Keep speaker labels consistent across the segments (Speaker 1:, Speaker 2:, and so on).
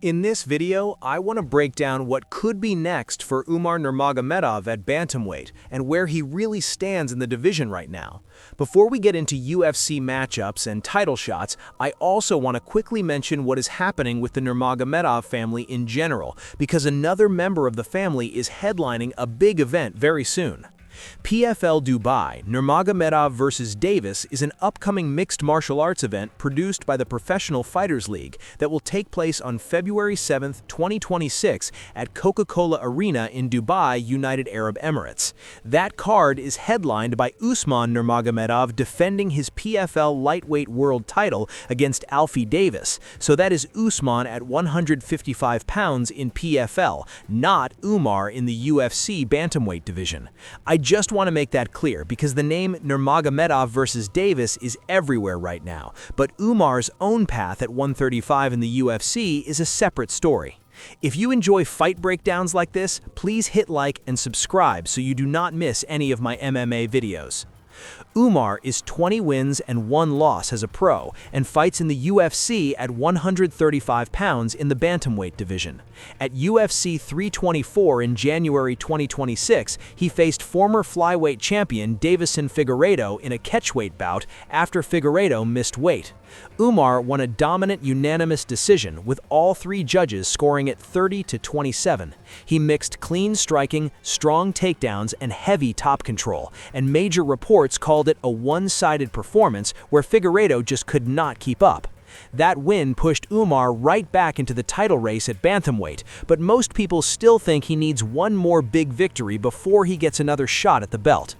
Speaker 1: In this video, I want to break down what could be next for Umar Nurmagomedov at bantamweight and where he really stands in the division right now. Before we get into UFC matchups and title shots, I also want to quickly mention what is happening with the Nurmagomedov family in general, because another member of the family is headlining a big event very soon. PFL Dubai, Nurmagomedov vs. Davis is an upcoming mixed martial arts event produced by the Professional Fighters League that will take place on February 7, 2026 at Coca-Cola Arena in Dubai, United Arab Emirates. That card is headlined by Umar Nurmagomedov defending his PFL lightweight world title against Alfie Davis, so that is Usman at 155 pounds in PFL, not Umar in the UFC bantamweight division. I just want to make that clear because the name Nurmagomedov versus Davis is everywhere right now, but Umar's own path at 135 in the UFC is a separate story. If you enjoy fight breakdowns like this, please hit like and subscribe so you do not miss any of my MMA videos. Umar is 20 wins and 1 loss as a pro and fights in the UFC at 135 pounds in the bantamweight division. At UFC 324 in January 2026, he faced former flyweight champion Davison Figueiredo in a catchweight bout after Figueiredo missed weight. Umar won a dominant unanimous decision with all 3 judges scoring at 30-27. He mixed clean striking, strong takedowns, and heavy top control, and major reports called it a one-sided performance where Figueiredo just could not keep up. That win pushed Umar right back into the title race at bantamweight, but most people still think he needs one more big victory before he gets another shot at the belt.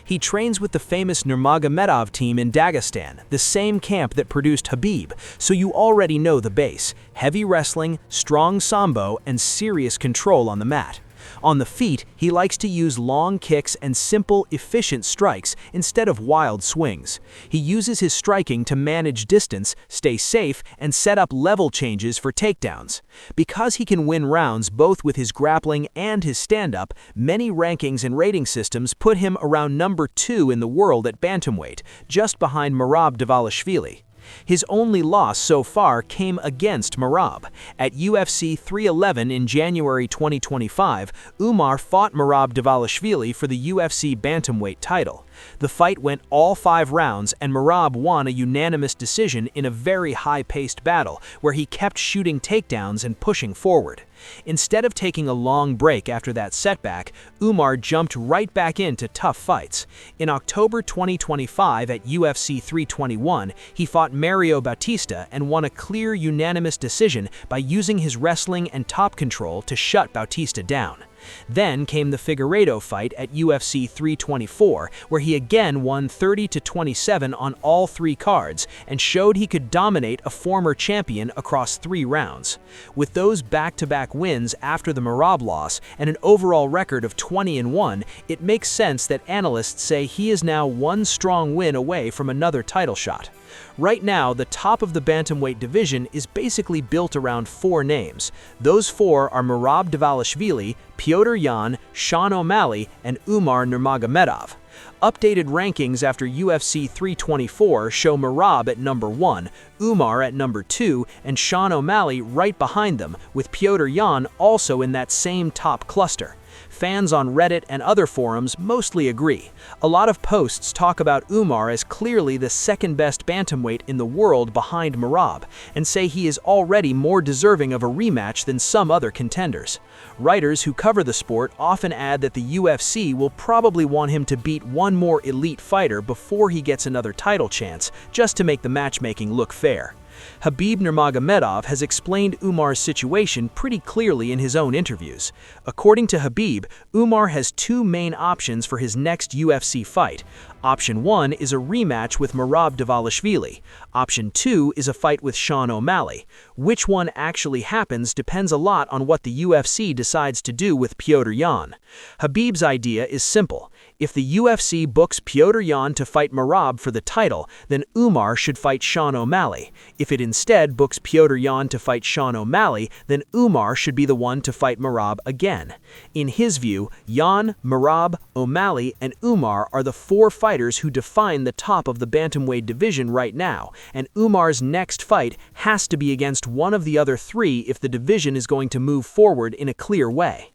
Speaker 1: He trains with the famous Nurmagomedov team in Dagestan, the same camp that produced Khabib, so you already know the base: heavy wrestling, strong sambo, and serious control on the mat. On the feet, he likes to use long kicks and simple, efficient strikes instead of wild swings. He uses his striking to manage distance, stay safe, and set up level changes for takedowns. Because he can win rounds both with his grappling and his stand-up, many rankings and rating systems put him around number 2 in the world at bantamweight, just behind Merab Dvalishvili. His only loss so far came against Merab. At UFC 311 in January 2025, Umar fought Merab Dvalishvili for the UFC bantamweight title. The fight went all 5 rounds, and Merab won a unanimous decision in a very high-paced battle where he kept shooting takedowns and pushing forward. Instead of taking a long break after that setback, Umar jumped right back into tough fights. In October 2025 at UFC 321, he fought Mario Bautista and won a clear unanimous decision by using his wrestling and top control to shut Bautista down. Then came the Figueiredo fight at UFC 324, where he again won 30-27 on all 3 cards and showed he could dominate a former champion across 3 rounds. With those back-to-back wins after the Merab loss and an overall record of 20-1, it makes sense that analysts say he is now 1 strong win away from another title shot. Right now, the top of the bantamweight division is basically built around 4 names. Those 4 are Merab Dvalishvili, Petr Yan, Sean O'Malley, and Umar Nurmagomedov. Updated rankings after UFC 324 show Merab at number 1, Umar at number 2, and Sean O'Malley right behind them, with Petr Yan also in that same top cluster. Fans on Reddit and other forums mostly agree. A lot of posts talk about Umar as clearly the second-best bantamweight in the world behind Merab, and say he is already more deserving of a rematch than some other contenders. Writers who cover the sport often add that the UFC will probably want him to beat one more elite fighter before he gets another title chance, just to make the matchmaking look fair. Khabib Nurmagomedov has explained Umar's situation pretty clearly in his own interviews. According to Khabib, Umar has 2 main options for his next UFC fight. Option 1 is a rematch with Merab Dvalishvili. Option 2 is a fight with Sean O'Malley. Which one actually happens depends a lot on what the UFC decides to do with Petr Yan. Khabib's idea is simple. If the UFC books Petr Yan to fight Merab for the title, then Umar should fight Sean O'Malley. If it instead books Petr Yan to fight Sean O'Malley, then Umar should be the one to fight Merab again. In his view, Yan, Merab, O'Malley, and Umar are the four fighters who define the top of the bantamweight division right now, and Umar's next fight has to be against one of the other three if the division is going to move forward in a clear way.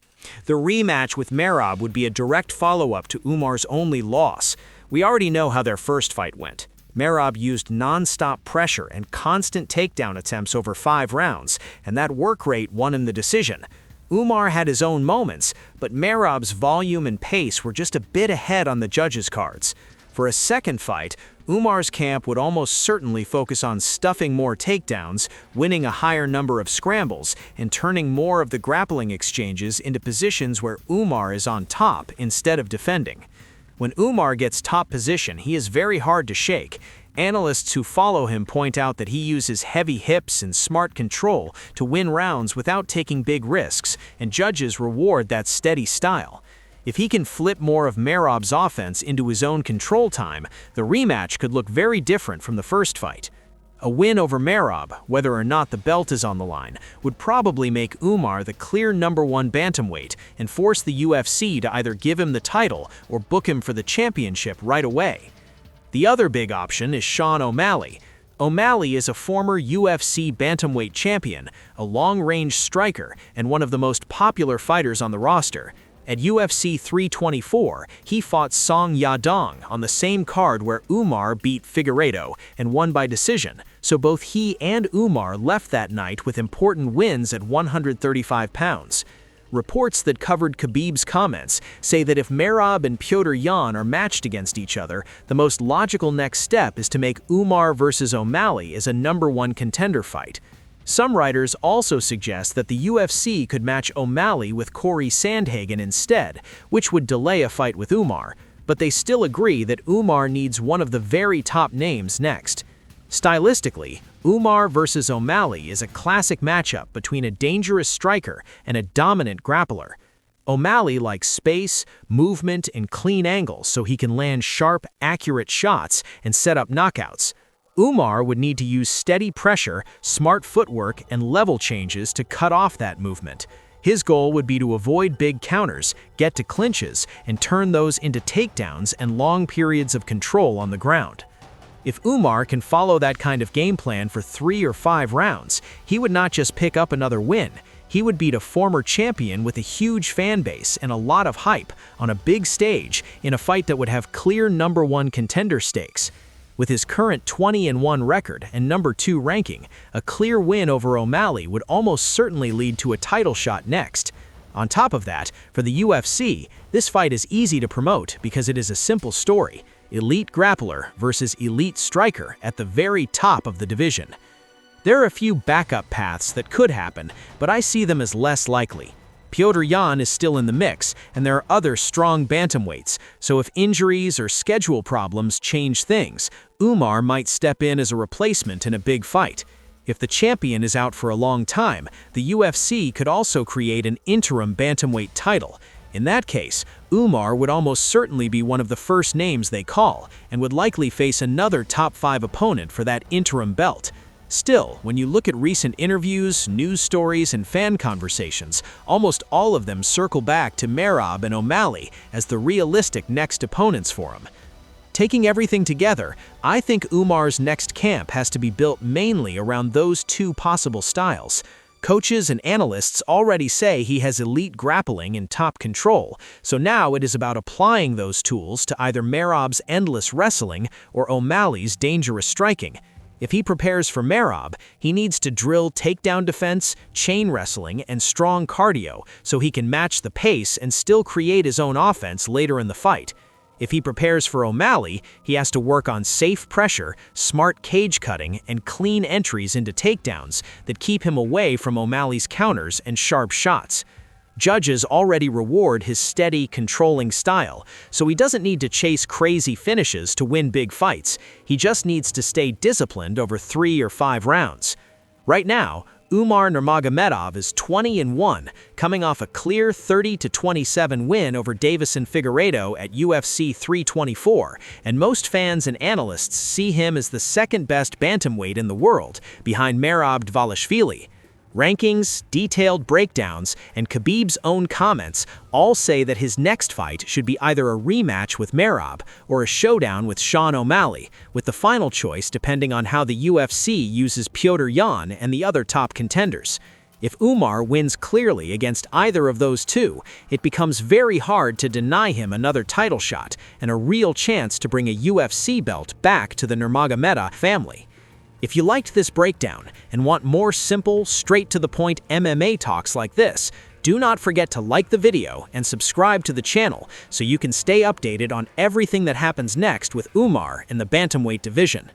Speaker 1: The rematch with Merab would be a direct follow-up to Umar's only loss. We already know how their first fight went. Merab used non-stop pressure and constant takedown attempts over 5 rounds, and that work rate won him the decision. Umar had his own moments, but Merab's volume and pace were just a bit ahead on the judges' cards. For a second fight, Umar's camp would almost certainly focus on stuffing more takedowns, winning a higher number of scrambles, and turning more of the grappling exchanges into positions where Umar is on top instead of defending. When Umar gets top position, he is very hard to shake. Analysts who follow him point out that he uses heavy hips and smart control to win rounds without taking big risks, and judges reward that steady style. If he can flip more of Merab's offense into his own control time, the rematch could look very different from the first fight. A win over Merab, whether or not the belt is on the line, would probably make Umar the clear #1 bantamweight and force the UFC to either give him the title or book him for the championship right away. The other big option is Sean O'Malley. O'Malley is a former UFC bantamweight champion, a long-range striker, and one of the most popular fighters on the roster. At UFC 324, he fought Song Yadong on the same card where Umar beat Figueiredo and won by decision, so both he and Umar left that night with important wins at 135 pounds. Reports that covered Khabib's comments say that if Merab and Petr Yan are matched against each other, the most logical next step is to make Umar versus O'Malley as a #1 contender fight. Some writers also suggest that the UFC could match O'Malley with Corey Sandhagen instead, which would delay a fight with Umar, but they still agree that Umar needs one of the very top names next. Stylistically, Umar versus O'Malley is a classic matchup between a dangerous striker and a dominant grappler. O'Malley likes space, movement, and clean angles so he can land sharp, accurate shots and set up knockouts. Umar would need to use steady pressure, smart footwork, and level changes to cut off that movement. His goal would be to avoid big counters, get to clinches, and turn those into takedowns and long periods of control on the ground. If Umar can follow that kind of game plan for 3 or 5 rounds, he would not just pick up another win. He would beat a former champion with a huge fan base and a lot of hype on a big stage in a fight that would have clear #1 contender stakes. With his current 20-1 record and #2 ranking, a clear win over O'Malley would almost certainly lead to a title shot next. On top of that, for the UFC, this fight is easy to promote because it is a simple story: elite grappler versus elite striker at the very top of the division. There are a few backup paths that could happen, but I see them as less likely. Petr Yan is still in the mix, and there are other strong bantamweights, so if injuries or schedule problems change things, Umar might step in as a replacement in a big fight. If the champion is out for a long time, the UFC could also create an interim bantamweight title. In that case, Umar would almost certainly be one of the first names they call, and would likely face another top 5 opponent for that interim belt. Still, when you look at recent interviews, news stories, and fan conversations, almost all of them circle back to Merab and O'Malley as the realistic next opponents for him. Taking everything together, I think Umar's next camp has to be built mainly around those two possible styles. Coaches and analysts already say he has elite grappling and top control, so now it is about applying those tools to either Merab's endless wrestling or O'Malley's dangerous striking. If he prepares for Merab, he needs to drill takedown defense, chain wrestling, and strong cardio so he can match the pace and still create his own offense later in the fight. If he prepares for O'Malley, he has to work on safe pressure, smart cage cutting, and clean entries into takedowns that keep him away from O'Malley's counters and sharp shots. Judges already reward his steady, controlling style, so he doesn't need to chase crazy finishes to win big fights. He just needs to stay disciplined over 3 or 5 rounds. Right now, Umar Nurmagomedov is 20-1, coming off a clear 30-27 win over Davison Figueiredo at UFC 324, and most fans and analysts see him as the second-best bantamweight in the world, behind Merab Dvalishvili. Rankings, detailed breakdowns, and Khabib's own comments all say that his next fight should be either a rematch with Merab or a showdown with Sean O'Malley, with the final choice depending on how the UFC uses Petr Yan and the other top contenders. If Umar wins clearly against either of those two, it becomes very hard to deny him another title shot and a real chance to bring a UFC belt back to the Nurmagomedov family. If you liked this breakdown and want more simple, straight-to-the-point MMA talks like this, do not forget to like the video and subscribe to the channel so you can stay updated on everything that happens next with Umar in the bantamweight division.